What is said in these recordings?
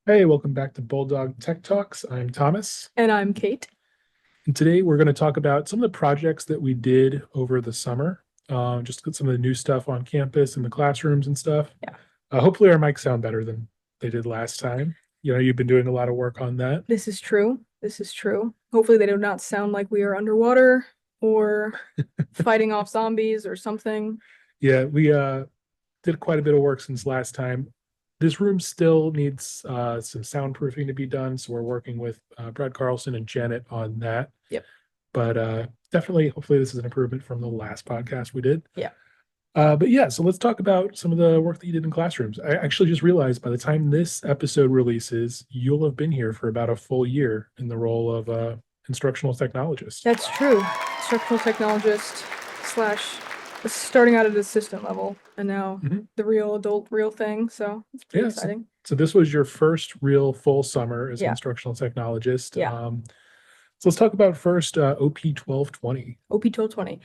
Hey, welcome back to Bulldog Tech Talks. I'm Thomas, And I'm Kate. and today we're going to talk about some of the projects that we did over the summer. Just some of the new stuff on campus and the classrooms and stuff. Yeah, Hopefully, our mics sound better than they did last time. You've been doing a lot of work on that. this is true. This is true. Hopefully, they do not sound like we are underwater or fighting off zombies or something. Yeah, we did quite a bit of work since last time. This room still needs some soundproofing to be done, so we're working with Brad Carlson and Janet on that. Yep. But definitely, hopefully, this is an improvement from the last podcast we did. Yeah. But yeah, so let's talk about some of the work that you did in classrooms. I actually just realized by the time this episode releases, you'll have been here for about a full year in the role of instructional technologist. That's true. Instructional technologist slash starting out at assistant level and now Mhm. the real adult real thing. So it's pretty Yeah, exciting. so this was your first real full summer as an Yeah. instructional technologist. Yeah. So let's talk about first OP 1220. OP 1220.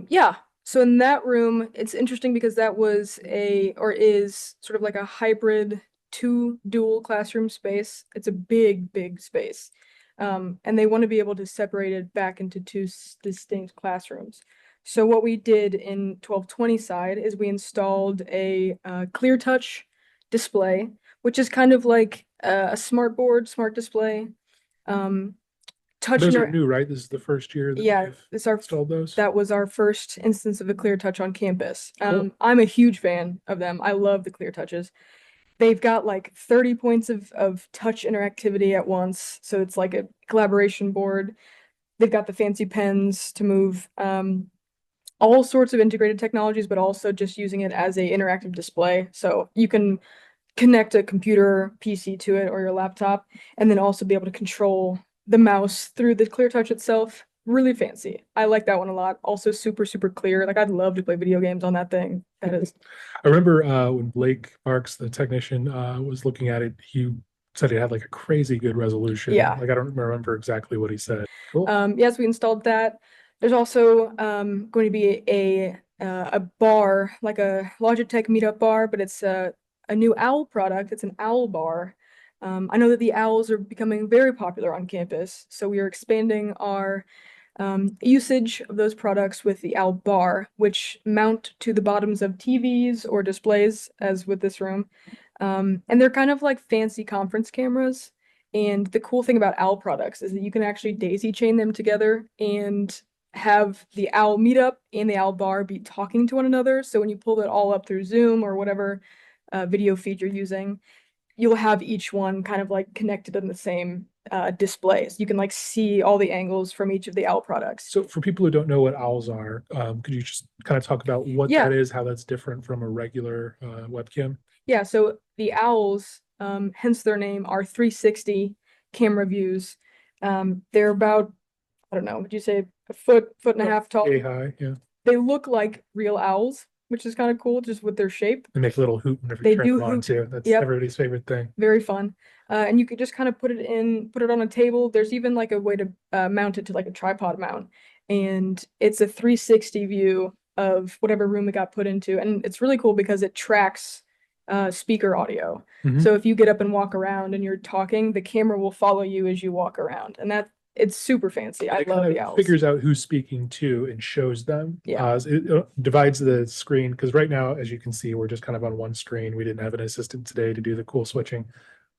Yeah. So in that room, it's interesting because that was or is sort of like a hybrid two dual classroom space. It's a big, big space. And they want to be able to separate it back into two distinct classrooms. So what we did in 1220 side is we installed a clear touch display, which is kind of like a smart board, smart display. Um, touch Those are inter new, right? This is the first year that yeah, you've it's our installed those. that was our first instance of a clear touch on campus. Cool. I'm a huge fan of them. I love the clear touches. They've got like 30 points of touch interactivity at once. So it's like a collaboration board. They've got the fancy pens to move all sorts of integrated technologies, but also just using it as a interactive display. So you can connect a computer PC to it or your laptop, and then also be able to control the mouse through the clear touch itself. Really fancy. I like that one a lot. Also super, super clear. Like I'd love to play video games on that thing. That is, I remember when Blake Marks, the technician, was looking at it, he said it had like a crazy good resolution. yeah. Like I don't remember exactly what he said. Cool. Yes, we installed that. There's also going to be a bar, like a Logitech meetup bar, but it's a new owl product. It's an owl bar. I know that the owls are becoming very popular on campus, so we are expanding our usage of those products with the owl bar, which mount to the bottoms of TVs or displays, as with this room. And they're kind of like fancy conference cameras. And the cool thing about owl products is that you can actually daisy chain them together and have the owl meetup and the owl bar be talking to one another. So when you pull it all up through Zoom or whatever video feed you're using, you'll have each one kind of like connected in the same displays. You can like see all the angles from each of the owl products. So for people who don't know what owls are, could you just kind of talk about what that Yeah, is, how that's different from a regular webcam? yeah. So the owls, hence their name, are 360 camera views. They're about, I don't know, would you say a foot and a half tall? Yay high, yeah. They look like real owls, which is kind of cool, just with their shape. They make a little hoot whenever you They turn do them on hoop. too. That's Yep, everybody's favorite thing. very fun. And you could just kind of put it on a table. There's even like a way to mount it to like a tripod mount. And it's a 360 view of whatever room it got put into. And it's really cool because it tracks speaker audio. Mhm. So if you get up and walk around and you're talking, the camera will follow you as you walk around. And it's super fancy. And I it love kind the of owls. figures out who's speaking to and shows them. Yeah. It divides the screen because right now, as you can see, we're just kind of on one screen. We didn't have an assistant today to do the cool switching,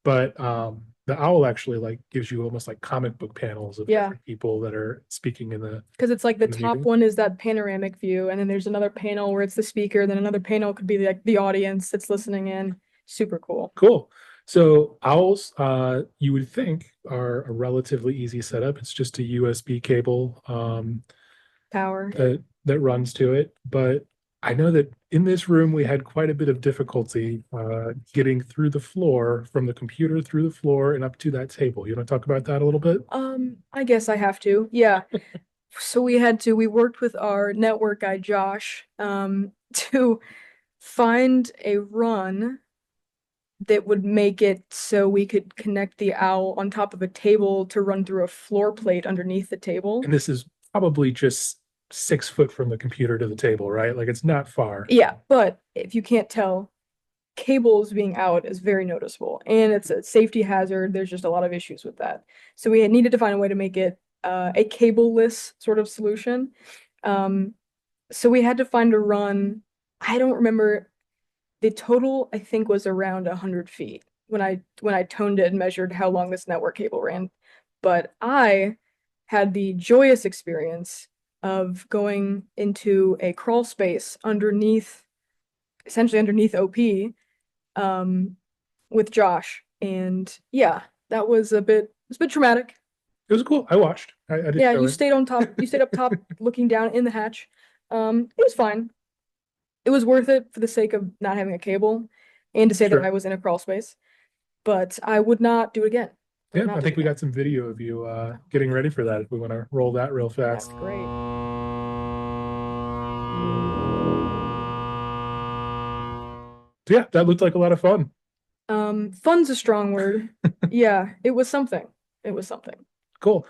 but the owl actually like gives you almost like comic book panels of Yeah. different people that are speaking Because it's like the in the top meeting. one is that panoramic view, and then there's another panel where it's the speaker, then another panel could be like the audience that's listening in. Super cool. Cool. So owls, you would think are a relatively easy setup. It's just a USB cable Power. that runs to it. But I know that in this room we had quite a bit of difficulty getting through the floor from the computer through the floor and up to that table. You want to talk about that a little bit? I guess I have to. Yeah. So we worked with our network guy, Josh, to find a run that would make it so we could connect the owl on top of a table to run through a floor plate underneath the table. And this is probably just 6 foot from the computer to the table, right? Like it's not far. Yeah, but if you can't tell, cables being out is very noticeable, and it's a safety hazard. There's just a lot of issues with that. So we had needed to find a way to make it a cableless sort of solution. Um, so we had to find a run. I don't remember the total. I think was around 100 feet when I toned it and measured how long this network cable ran. But I had the joyous experience of going into a crawl space underneath, essentially underneath OP, um, with Josh. And yeah, that was it's a bit traumatic. It was cool. I watched. I did Yeah, go you in. stayed on top, you stayed up top looking down in the hatch. It was fine. It was worth it for the sake of not having a cable and to say that I Sure. was in a crawl space, but I would not do it again. I would Yeah, not I do it think we again. got some video of you getting ready for that if we want to roll that real That's fast. great. So yeah, that looked like a lot of fun. Fun's a strong word. Yeah, it was something. It was something. Cool.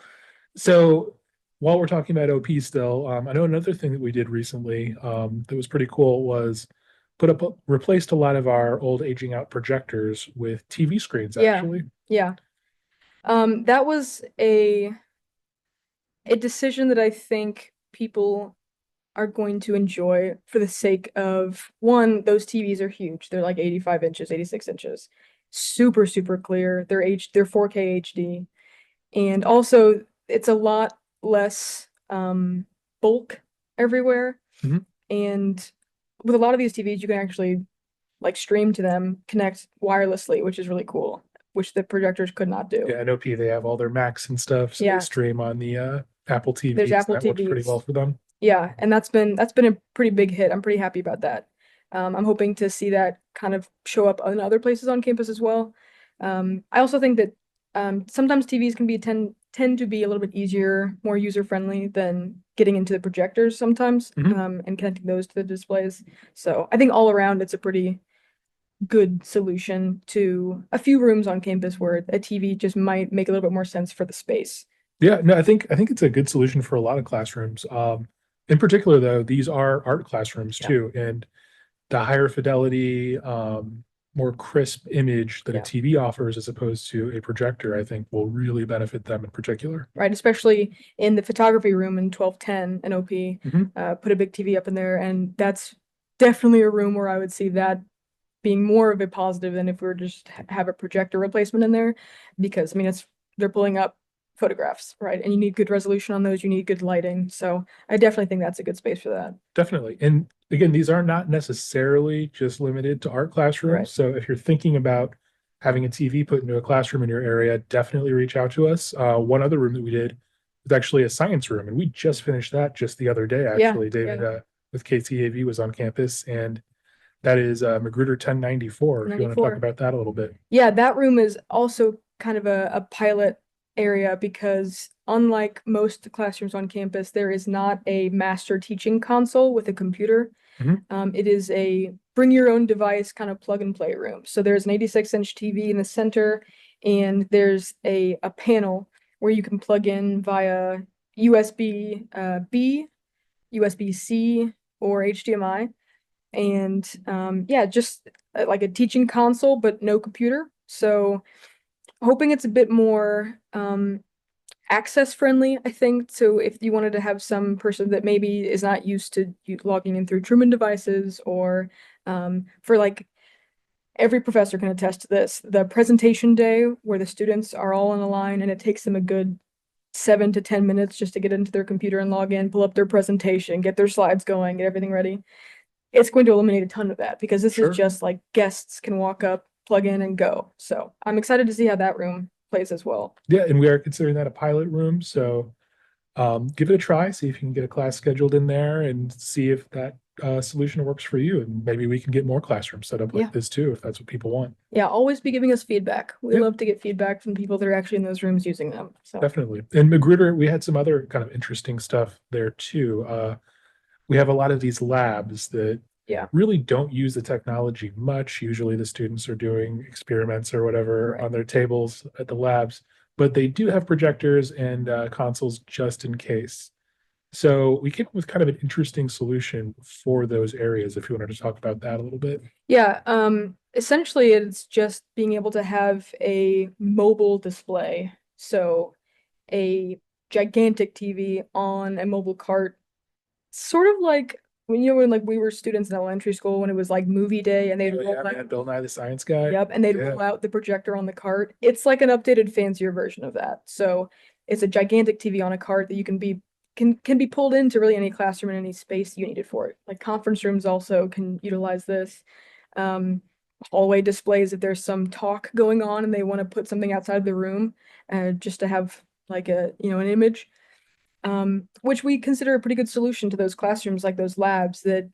So while we're talking about OP still, I know another thing that we did recently that was pretty cool was replaced a lot of our old aging out projectors with TV screens, Yeah, actually. yeah. That was a decision that I think people are going to enjoy for the sake of one, those TVs are huge. They're like 85 inches, 86 inches. Super, super clear. They're 4K HD. And also it's a lot less bulk everywhere. Mhm. And with a lot of these TVs, you can actually like stream to them, connect wirelessly, which is really cool, which the projectors could not do. Yeah, I know P, they have all their Macs and stuff, so they Yeah, stream on the Apple there's TVs, and Apple that works pretty well TVs. for them. Yeah, and that's been a pretty big hit. I'm pretty happy about that. I'm hoping to see that kind of show up in other places on campus as well. I also think that sometimes TVs can be tend to be a little bit easier, more user friendly than getting into the projectors sometimes, Mhm. and connecting those to the displays. So I think all around it's a pretty good solution to a few rooms on campus where a TV just might make a little bit more sense for the space. Yeah, no, I think it's a good solution for a lot of classrooms. In particular, though, these are art classrooms Yeah, too, and the higher fidelity, more crisp image that a yeah. TV offers as opposed to a projector, I think will really benefit them in particular. Right? Especially in the photography room in 1210 and OP, Mhm. put a big TV up in there, and that's definitely a room where I would see that being more of a positive than if we were just have a projector replacement in there, because I mean it's they're pulling up photographs, right? And you need good resolution on those, you need good lighting. So I definitely think that's a good space for that. Definitely. And again, these are not necessarily just limited to art classrooms. Right. So if you're thinking about having a TV put into a classroom in your area, definitely reach out to us. One other room that we did was actually a science room, and we just finished that just the other day, Yeah, actually. David yeah. with KTAV was on campus, and that is Magruder 1094, if you want to talk 94. about that a little bit. Yeah, that room is also kind of a pilot area because unlike most classrooms on campus, there is not a master teaching console with a computer. Mhm. It is a bring your own device kind of plug and play room. So there's an 86-inch TV in the center, and there's a panel where you can plug in via USB B, USB-C, or HDMI. And yeah, just like a teaching console, but no computer. So hoping it's a bit more access friendly, I think. So if you wanted to have some person that maybe is not used to logging in through Truman devices, or for like every professor can attest to this, the presentation day where the students are all on a line and it takes them a good 7 to 10 minutes just to get into their computer and log in, pull up their presentation, get their slides going, get everything ready. It's going to eliminate a ton of that because this is Sure. just like guests can walk up, plug in, and go. So I'm excited to see how that room plays as well. Yeah, and we are considering that a pilot room. So give it a try, see if you can get a class scheduled in there and see if that solution works for you. And maybe we can get more classrooms set up Yeah. like this too, if that's what people want. Yeah, always be giving us feedback. We Yeah, love to get feedback from people that are actually in those rooms using them. So definitely. And Magruder, we had some other kind of interesting stuff there too. We have a lot of these labs that yeah, really don't use the technology much. Usually the students are doing experiments or whatever right. on their tables at the labs, but they do have projectors and consoles just in case. So we came up with kind of an interesting solution for those areas, if you wanted to talk about that a little bit. Yeah, essentially it's just being able to have a mobile display. So a gigantic TV on a mobile cart, sort of like when when like we were students in elementary school when it was like movie day and they'd Oh, roll yeah, out, man, Bill Nye the Science Guy. yep, and they'd Yeah, roll out the projector on the cart. It's like an updated, fancier version of that. So it's a gigantic TV on a cart that you can be pulled into really any classroom in any space you need it for it. Like conference rooms also can utilize this. Um, Hallway displays if there's some talk going on and they want to put something outside the room, just to have like an image. Which we consider a pretty good solution to those classrooms, like those labs that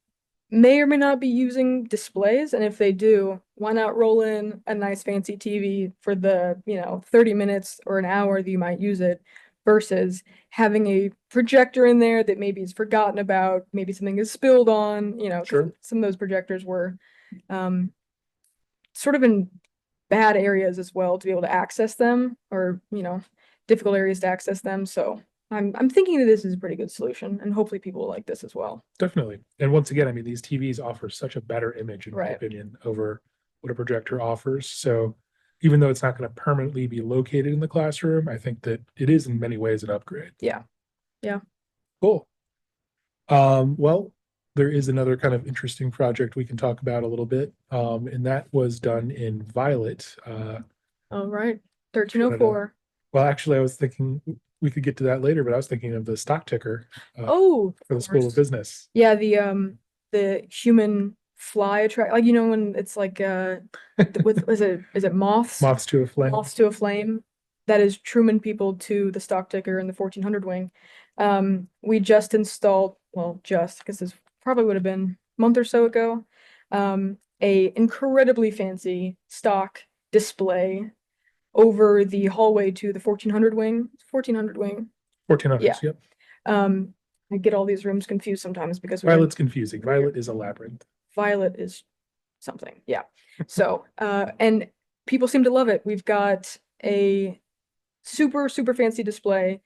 may or may not be using displays. And if they do, why not roll in a nice fancy TV for the, 30 minutes or an hour that you might use it versus having a projector in there that maybe is forgotten about, maybe something is spilled on, 'cause sure. some of those projectors were um, sort of in bad areas as well to be able to access them or, difficult areas to access them. So I'm thinking that this is a pretty good solution and hopefully people will like this as well. Definitely. And once again, I mean, these TVs offer such a better image, in my Right. opinion, over what a projector offers. So even though it's not going to permanently be located in the classroom, I think that it is in many ways an upgrade. Yeah. Yeah. Cool. Well, there is another kind of interesting project we can talk about a little bit. And that was done in Violet. All right. If you wanted to, 1304. well, actually, I was thinking we could get to that later, but I was thinking of the stock ticker Oh, for of the School of course. Business. Yeah, the human fly attract, like when it's like with is it moths? Moths to a Flame. Moths to a flame. That is Truman people to the stock ticker in the 1400 wing. We just installed, well, just because this probably would have been a month or so ago, a incredibly fancy stock display over the hallway to the 1400 wing. 1400 wing. Yeah. 1400s, yep. Um, I get all these rooms confused sometimes because Violet's confusing. Violet is a labyrinth. Violet is something. Yeah. So, and people seem to love it. We've got a super, super fancy display.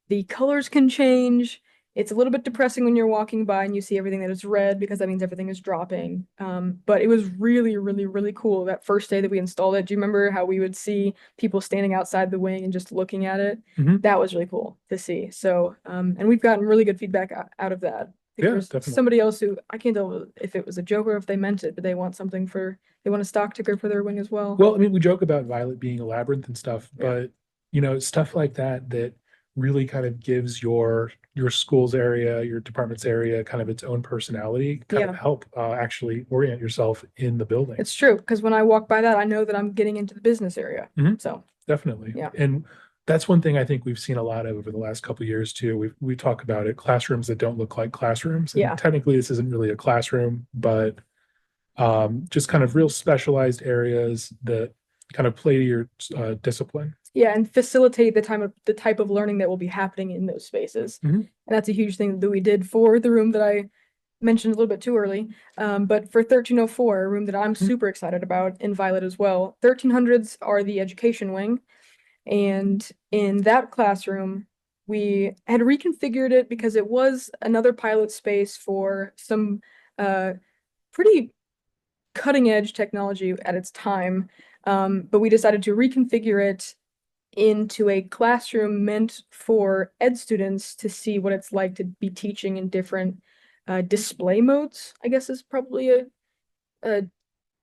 The colors can change. It's a little bit depressing when you're walking by and you see everything that is red because that means everything is dropping. But it was really, really, really cool that first day that we installed it. Do you remember how we would see people standing outside the wing and just looking at it? Mhm. That was really cool to see. So, and we've gotten really good feedback out of that. I think Yeah, there's definitely. somebody else who I can't tell if it was a joke or if they meant it, but they want a stock ticker for their wing as well. Well, I mean, we joke about Violet being a labyrinth and stuff, Yeah. but stuff like that that really kind of gives your school's area, your department's area, kind of its own personality, kind of Yeah. help actually orient yourself in the building. It's true, because when I walk by that, I know that I'm getting into the business area. Mhm. So, Definitely. yeah. And that's one thing I think we've seen a lot of over the last couple of years too. We talk about it, classrooms that don't look like classrooms. And Yeah. technically this isn't really a classroom, but just kind of real specialized areas that kind of play to your discipline. Yeah, and facilitate the type of learning that will be happening in those spaces. Mhm. And that's a huge thing that we did for the room that I mentioned a little bit too early. But for 1304, a room that I'm super excited about in Violet as well, 1300s are the education wing. And in that classroom, we had reconfigured it because it was another pilot space for some pretty cutting edge technology at its time. But we decided to reconfigure it into a classroom meant for ed students to see what it's like to be teaching in different display modes, I guess is probably a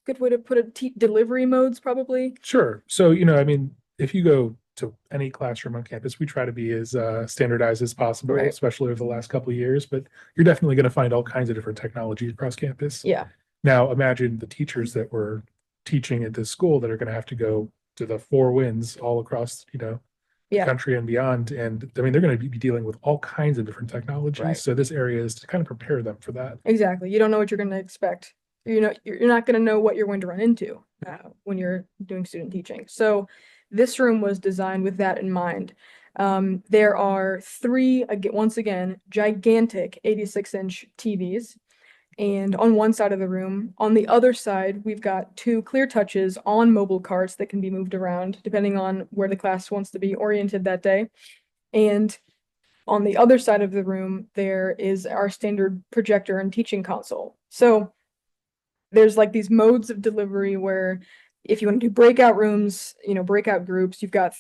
good way to put it. Delivery modes, probably. Sure. So, I mean, if you go to any classroom on campus, we try to be as standardized as possible, Right. especially over the last couple of years, but you're definitely going to find all kinds of different technologies across campus. Yeah. Now, imagine the teachers that were teaching at this school that are going to have to go to the four winds all across, the Yeah. country and beyond. And I mean, they're going to be dealing with all kinds of different technologies. Right. So this area is to kind of prepare them for that. Exactly. You don't know what you're going to expect. You're not going to know what you're going to run into when you're doing student teaching. So this room was designed with that in mind. There are three, once again, gigantic 86-inch TVs. And on one side of the room, on the other side, we've got two clear touches on mobile carts that can be moved around depending on where the class wants to be oriented that day. And on the other side of the room, there is our standard projector and teaching console. So there's like these modes of delivery where if you want to do breakout rooms, breakout groups, you've got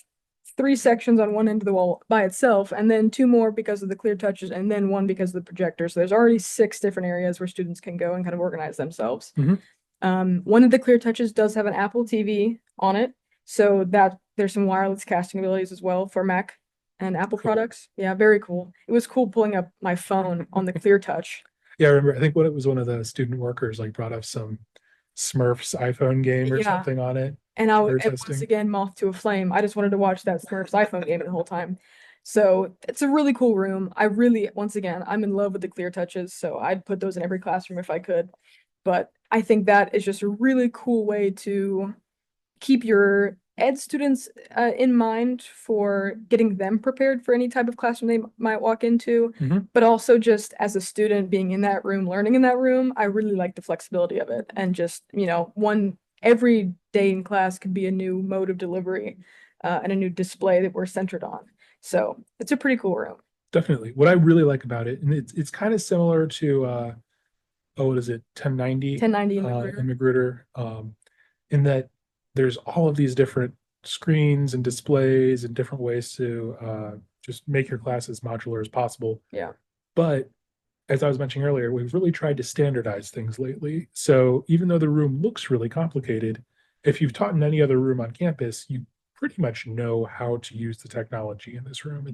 3 sections on one end of the wall by itself, and then 2 more because of the clear touches, and then 1 because of the projector. So there's already 6 different areas where students can go and kind of organize themselves. One of the clear touches does have an Apple TV on it, so that there's some wireless casting abilities as well for Mac and Apple products. Yeah, very cool. It was cool pulling up my phone on the clear touch. Yeah, I remember. I think it was one of the student workers like brought up some Smurfs iPhone game or something on it. And once again, moth to a flame. I just wanted to watch that Smurfs iPhone game the whole time. So it's a really cool room. Once again, I'm in love with the clear touches, so I'd put those in every classroom if I could. But I think that is just a really cool way to keep your ed students in mind for getting them prepared for any type of classroom they might walk into, but also just as a student being in that room, learning in that room, I really like the flexibility of it. And just, every day in class could be a new mode of delivery and a new display that we're centered on. So it's a pretty cool room. Definitely. What I really like about it, and it's kind of similar to what is it, 1090? 1090 in Magruder, in that there's all of these different screens and displays and different ways to just make your class as modular as possible. Yeah. But as I was mentioning earlier, we've really tried to standardize things lately. So even though the room looks really complicated, if you've taught in any other room on campus, you pretty much know how to use the technology in this room.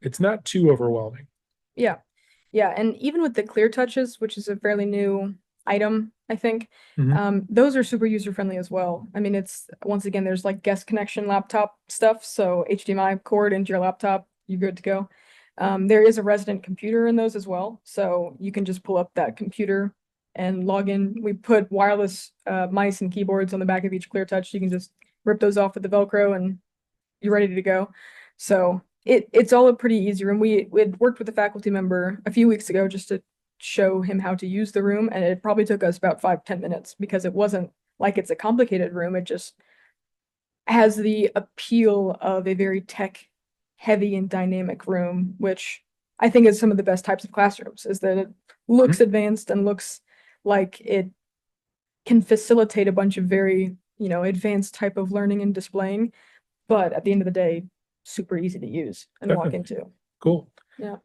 It's not too overwhelming. Yeah. Yeah. And even with the clear touches, which is a fairly new item, I think, those are super user-friendly as well. I mean, once again, there's like guest connection laptop stuff. So HDMI cord into your laptop, you're good to go. There is a resident computer in those as well. So you can just pull up that computer and log in. We put wireless mice and keyboards on the back of each clear touch. You can just rip those off with the Velcro and you're ready to go. So it's all a pretty easy room. We had worked with a faculty member a few weeks ago just to show him how to use the room, and it probably took us about 5-10 minutes because it wasn't like it's a complicated room. It just has the appeal of a very tech heavy and dynamic room, which I think is some of the best types of classrooms, is that it looks advanced and looks like it can facilitate a bunch of very, advanced type of learning and displaying, but at the end of the day, super easy to use and walk into. Cool. Yeah.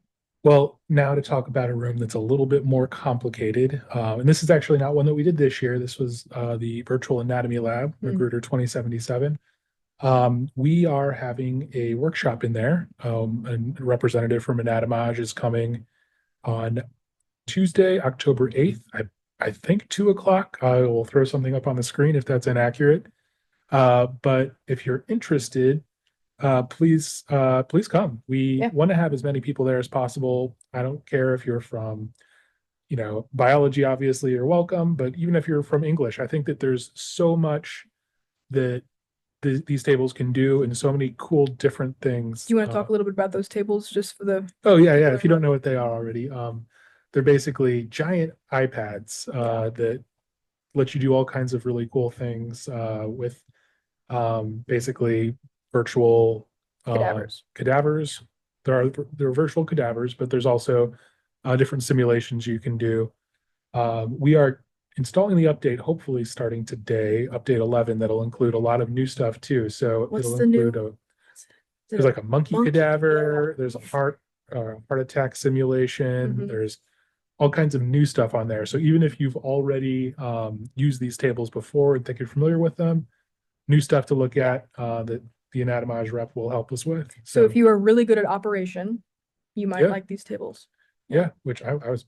Well, now to talk about a room that's a little bit more complicated. And this is actually not one that we did this year. This was the Virtual Anatomy Lab, Magruder 2077. We are having a workshop in there. A representative from Anatomage is coming on Tuesday, October 8th. I think 2 o'clock. I will throw something up on the screen if that's inaccurate. But if you're interested, please come. We want to have as many people there as possible. I don't care if you're from, biology, obviously you're welcome, but even if you're from English, I think that there's so much that these tables can do and so many cool different things. Do you want to talk a little bit about those tables just for the... Oh, yeah. If you don't know what they are already, they're basically giant iPads that let you do all kinds of really cool things with basically virtual cadavers. There are virtual cadavers, but there's also different simulations you can do. We are installing the update, hopefully starting today, update 11, that'll include a lot of new stuff too. So it'll include there's like a monkey cadaver, there's a heart attack simulation, there's all kinds of new stuff on there. So even if you've already used these tables before and think you're familiar with them, new stuff to look at that the Anatomage rep will help us with. So if you are really good at operation, you might like these tables. Yeah, which I was,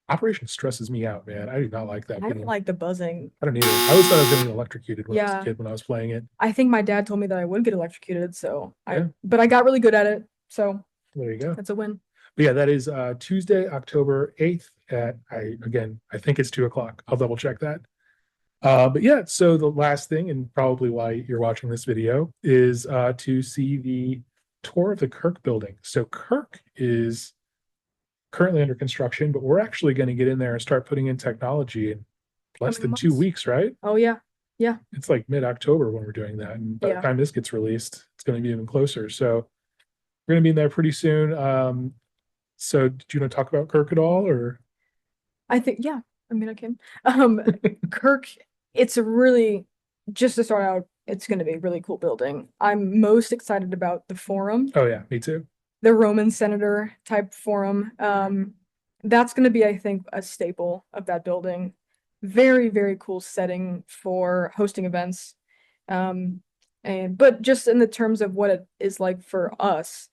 operation stresses me out, man. I do not like that. I don't like the buzzing. I don't either. I always thought I was getting electrocuted when I was a kid when I was playing it. I think my dad told me that I would get electrocuted, but I got really good at it. So there you go. That's a win. But yeah, that is Tuesday, October 8th at, I think it's 2 o'clock. I'll double check that. But yeah, so the last thing, and probably why you're watching this video, is to see the tour of the Kirk building. So Kirk is currently under construction, but we're actually going to get in there and start putting in technology in less than 2 weeks, right? Oh, yeah. Yeah. It's like mid-October when we're doing that. And by the time this gets released, it's going to be even closer. So We're gonna be in there pretty soon. So do you want to talk about Kirk at all, or I think, yeah, I mean, I can. Um, Kirk, it's a really, just to start out, it's going to be a really cool building. I'm most excited about the forum, oh yeah, me too. the Roman senator type forum. That's going to be, I think, a staple of that building. Very, very cool setting for hosting events. But just in the terms of what it is like for us,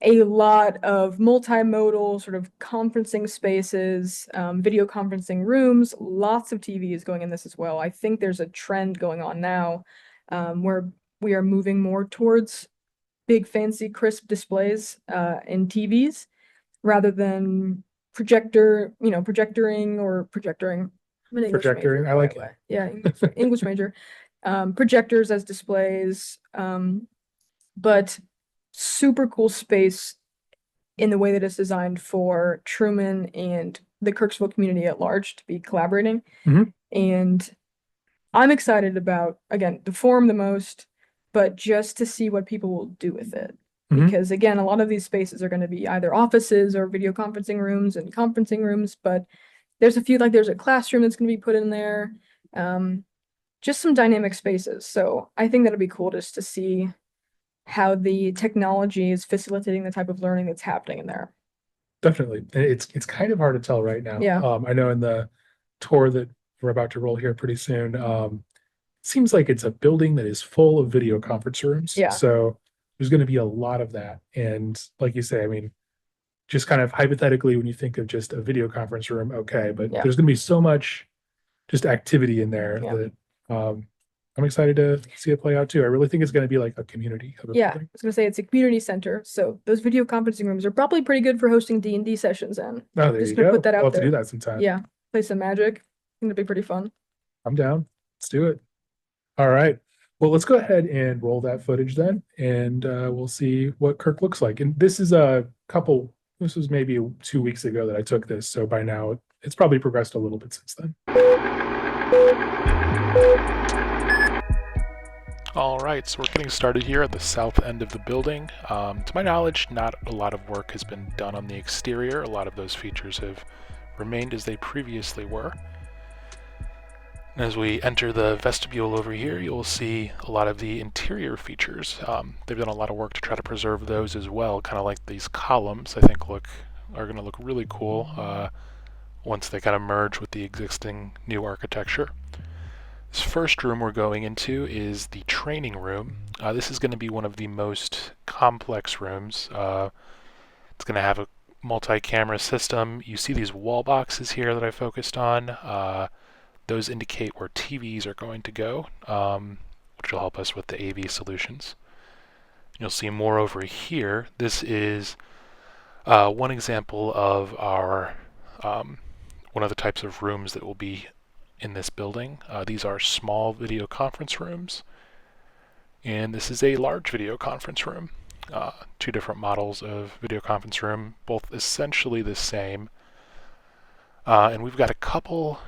a lot of multimodal sort of conferencing spaces, video conferencing rooms, lots of TVs going in this as well. I think there's a trend going on now, where we are moving more towards big, fancy, crisp displays in TVs rather than projectoring or projectoring. I'm an English major, Projectoring, I by like the way. it. Yeah, English major. Projectors as displays, but super cool space in the way that it's designed for Truman and the Kirksville community at large to be collaborating. Mhm. And I'm excited about, again, the forum the most, but just to see what people will do with it. Mhm. Because again, a lot of these spaces are going to be either offices or video conferencing rooms and conferencing rooms, but there's a few, like there's a classroom that's going to be put in there. Just some dynamic spaces. So I think that'll be cool just to see how the technology is facilitating the type of learning that's happening in there. Definitely. And it's kind of hard to tell right now. Yeah. I know in the tour that we're about to roll here pretty soon, it seems like it's a building that is full of video conference rooms. Yeah. So there's going to be a lot of that. And like you say, I mean, just kind of hypothetically, when you think of just a video conference room, okay, but Yeah. there's going to be so much just activity in there Yeah. that I'm excited to see it play out too. I really think it's going to be like a community of a Yeah. I building. was gonna say it's a community center, so those video conferencing rooms are probably pretty good for hosting D&D sessions in. Oh, there Just you gonna put go. that We'll out have to do there. that sometime. Yeah. Play some Magic. I think it'd be pretty fun. I'm down. Let's do it. All right. Well, let's go ahead and roll that footage then, and we'll see what Kirk looks like. And this is this was maybe 2 weeks ago that I took this. So by now, it's probably progressed a little bit since then. All right, so we're getting started here at the south end of the building. To my knowledge, not a lot of work has been done on the exterior. A lot of those features have remained as they previously were. As we enter the vestibule over here, you'll see a lot of the interior features. They've done a lot of work to try to preserve those as well, kind of like these columns, I think are going to look really cool once they kind of merge with the existing new architecture. This first room we're going into is the training room. This is going to be one of the most complex rooms. It's going to have a multi-camera system. You see these wall boxes here that I focused on. Those indicate where TVs are going to go, which will help us with the AV solutions. You'll see more over here. This is one example of our one of the types of rooms that will be in this building. These are small video conference rooms, and this is a large video conference room. Two different models of video conference room, both essentially the same. And we've got a couple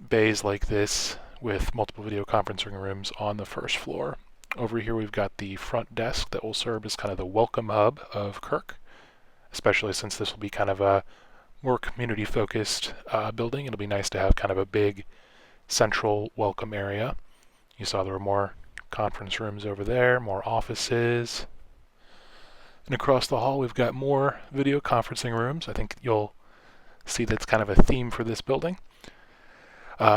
bays like this with multiple video conferencing rooms on the first floor. Over here we've got the front desk that will serve as kind of the welcome hub of Kirk, especially since this will be kind of a more community focused building. It'll be nice to have kind of a big central welcome area. You saw there were more conference rooms over there, more offices. And across the hall we've got more video conferencing rooms. I think you'll see that's kind of a theme for this building.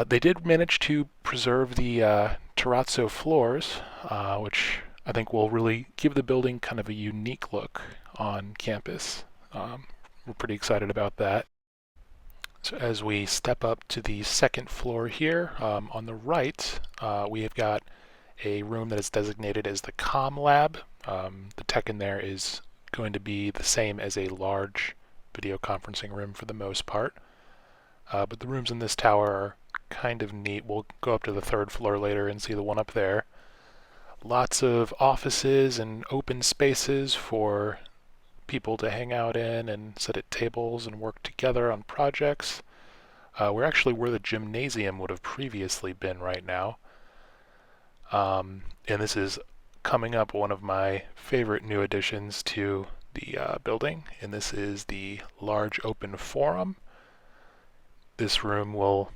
They did manage to preserve the terrazzo floors, which I think will really give the building kind of a unique look on campus. We're pretty excited about that. So as we step up to the second floor here, on the right, we have got a room that is designated as the comm lab. The tech in there is going to be the same as a large video conferencing room for the most part. But the rooms in this tower are kind of neat. We'll go up to the third floor later and see the one up there. Lots of offices and open spaces for people to hang out in and sit at tables and work together on projects. We're actually where the gymnasium would have previously been right now. And this is coming up one of my favorite new additions to the building, and this is the large open forum. This room will,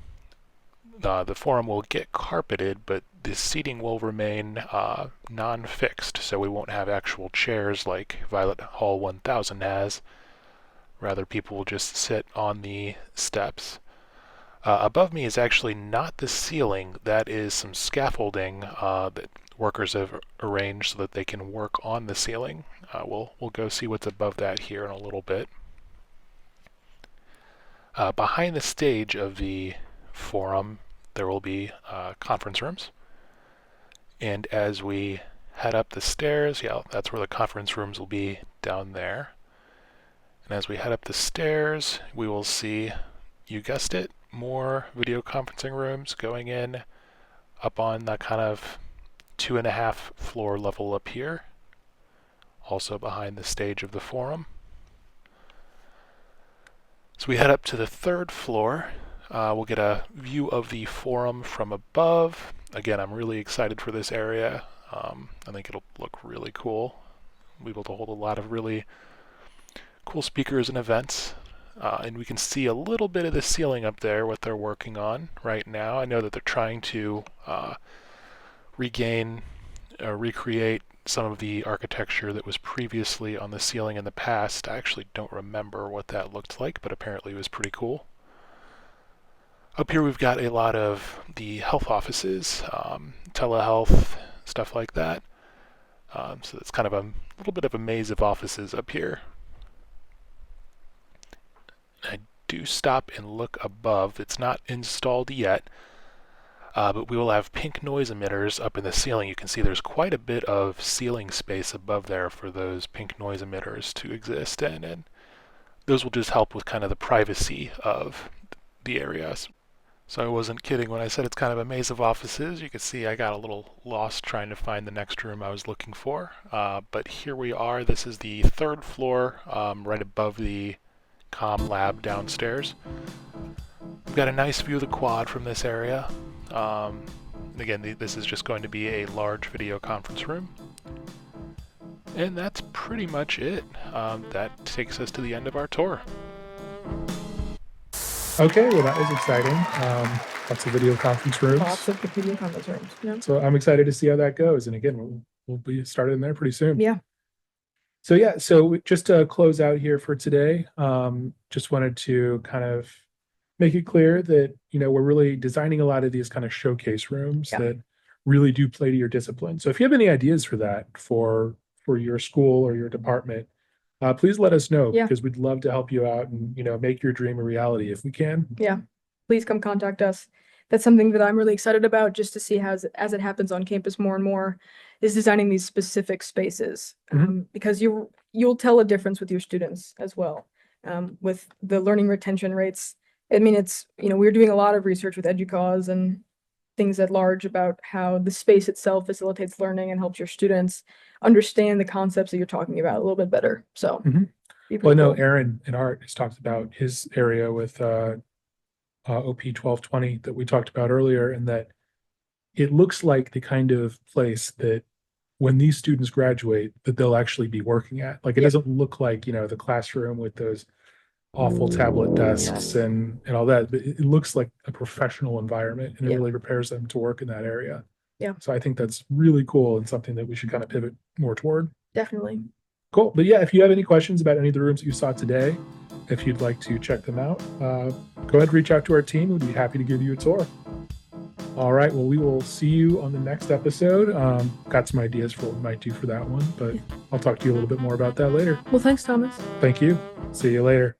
the forum will get carpeted, but the seating will remain non-fixed, so we won't have actual chairs like Violet Hall 1000 has. Rather, people will just sit on the steps. Above me is actually not the ceiling. That is some scaffolding that workers have arranged so that they can work on the ceiling. We'll go see what's above that here in a little bit. Behind the stage of the forum, there will be conference rooms. And as we head up the stairs, yeah, that's where the conference rooms will be, down there. And as we head up the stairs, we will see, you guessed it, more video conferencing rooms going in up on the kind of 2.5 floor level up here, also behind the stage of the forum. So we head up to the 3rd floor. We'll get a view of the forum from above. Again, I'm really excited for this area. I think it'll look really cool. We'll be able to hold a lot of really cool speakers and events. And we can see a little bit of the ceiling up there, what they're working on right now. I know that they're trying to recreate some of the architecture that was previously on the ceiling in the past. I actually don't remember what that looked like, but apparently it was pretty cool. Up here we've got a lot of the health offices, telehealth, stuff like that. So it's kind of a little bit of a maze of offices up here. I do stop and look above. It's not installed yet, but we will have pink noise emitters up in the ceiling. You can see there's quite a bit of ceiling space above there for those pink noise emitters to exist in, and those will just help with kind of the privacy of the areas. So I wasn't kidding when I said it's kind of a maze of offices. You can see I got a little lost trying to find the next room I was looking for, but here we are. This is the 3rd floor, right above the comm lab downstairs. We've got a nice view of the quad from this area. Again, this is just going to be a large video conference room. And that's pretty much it. That takes us to the end of our tour. Okay, well, that was exciting. Lots of video conference rooms. Lots of video conference rooms. Yeah. So I'm excited to see how that goes. And again, we'll be started in there pretty soon. Yeah. So just to close out here for today, just wanted to kind of make it clear that, we're really designing a lot of these kind of showcase rooms that really do play to your discipline. So if you have any ideas for that, for your school or your department, please let us know, because we'd love to help you out and, make your dream a reality if we can. Yeah, please come contact us. That's something that I'm really excited about, just to see how, as it happens on campus more and more, is designing these specific spaces, because you'll tell a difference with your students as well, with the learning retention rates. I mean, we're doing a lot of research with EDUCAUSE and things at large about how the space itself facilitates learning and helps your students understand the concepts that you're talking about a little bit better. So, well, I know Aaron in art has talked about his area with OP 1220 that we talked about earlier, and that it looks like the kind of place that when these students graduate, that they'll actually be working at. Like, it doesn't look like, the classroom with those awful tablet desks and all that, but it looks like a professional environment, and it really prepares them to work in that area. Yeah. So I think that's really cool and something that we should kind of pivot more toward. Definitely. Cool. But yeah, if you have any questions about any of the rooms that you saw today, if you'd like to check them out, go ahead and reach out to our team. We'd be happy to give you a tour. All right. Well, we will see you on the next episode. Got some ideas for what we might do for that one, but I'll talk to you a little bit more about that later. Well, thanks, Thomas. Thank you. See you later.